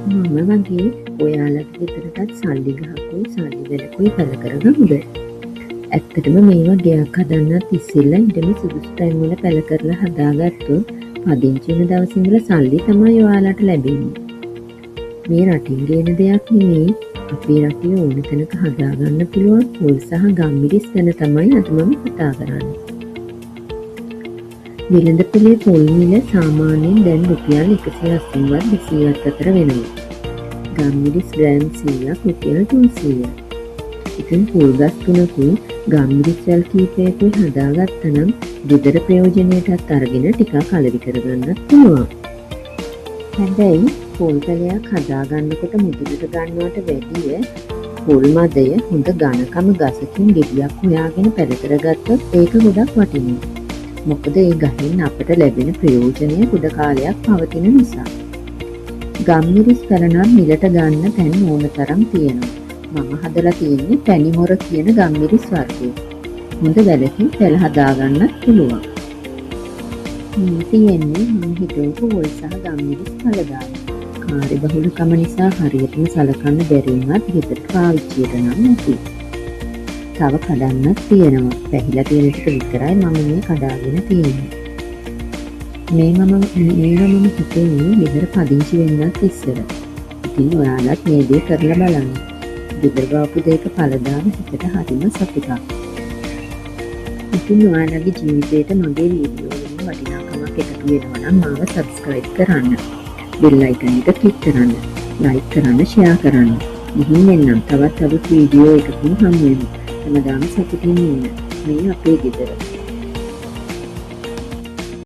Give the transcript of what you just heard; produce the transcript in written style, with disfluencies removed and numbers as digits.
මම වගේ ඔයාලට ගෙදරටත් සල්ලි ගහකුයි සල්ලි වැඩකුයි පැල කරගමුද? ඇත්තටම මේවා ගෙයක් හදන්නත් ඉස්සෙල්ලා ඉඩම සුදුසු තැන්වල පැල කරලා හදාගත්තොත් පදිංචි වෙන දවසින් වල සල්ලි තමයි ඔයාලට ලැබෙන්නේ. මේ රටින් ගේන දෙයක් නෙමෙයි, අපේ රටේ ඕන තැනක හදාගන්න පුළුවන් පොල් සහ ගම්මිරිස් ගැන තමයි අද මම කතා කරන්නේ. වෙළඳපොලේ පොල් මිල සාමාන්‍යයෙන් දැන් රුපියල් 180වත් 200වත් අතර වෙනවා. ගම්මිරිස් ග්‍රෑම් 100ක් රුපියල් 300යි. ඉතින් පොල් ගස් තුනකුයි ගම්මිරිස් වැල් කීපයකුයි හදාගත්තනම් ගෙදර ප්‍රයෝජනයටත් අරගෙන ටිකක් අලෙවි කරගන්නත් පුළුවන්. හැබැයි පොල් පැලයක් හදාගන්නකොට මුදලට ගන්නවට වැඩිය පොල් මදය හොඳ ඝනකම ගසකින් ගෙඩියක් හොයාගෙන පැල කරගත්තොත් ඒක ගොඩක් වටිනවා. මොකද ඒ ගහෙන් අපට ලැබෙන ප්‍රයෝජනය ගොඩ කාලයක් පවතින නිසා. ගම්මිරිස් පැල නම් මිලට ගන්න තැන් ඕන තරම් තියෙනවා. මම හදලා තියෙන්නේ පැණිමොර කියන ගම්මිරිස් වර්ගය. හොඳ වැලකින් පැල හදාගන්නත් පුළුවන්. මේ තියෙන්නේ මම හිතුවක පොල් සහ ගම්මිරිස් පළදාන. කාර්යබහුලකම නිසා හරියටම සලකන්න බැරි වුණත් ගෙදරට පාවිච්චියට නම් නැති. තව කඩන්නත් තියෙනවා. පැහිලා තියෙන ටික විතරයි මම මේ කඩාගෙන තියෙන්නේ. මේවා මම හිතුවේ ගෙදර පදිංචි වෙන්නත් ඉස්සර. ඉතින් ඔයාලත් මේ දේ කරලා බලන්න. ගෙදර ගාපු දෙයක පළදාන හිතට හරිම සතුටක්. ඉතින් ඔයාලගේ ජීවිතේට මගේ වීඩියෝ වලින් වටිනාකමක් එකතු වෙනවා නම් මාව subscribe කරන්න. bell icon එක click කරන්න. like කරන්න, share කරන්න. ඉතින් එන්නම් තවත් අලුත් වීඩියෝ එකකින් හමු වෙමු. හැමදාම සතුටින් ඉන්න. මේ අපේ ගෙදර.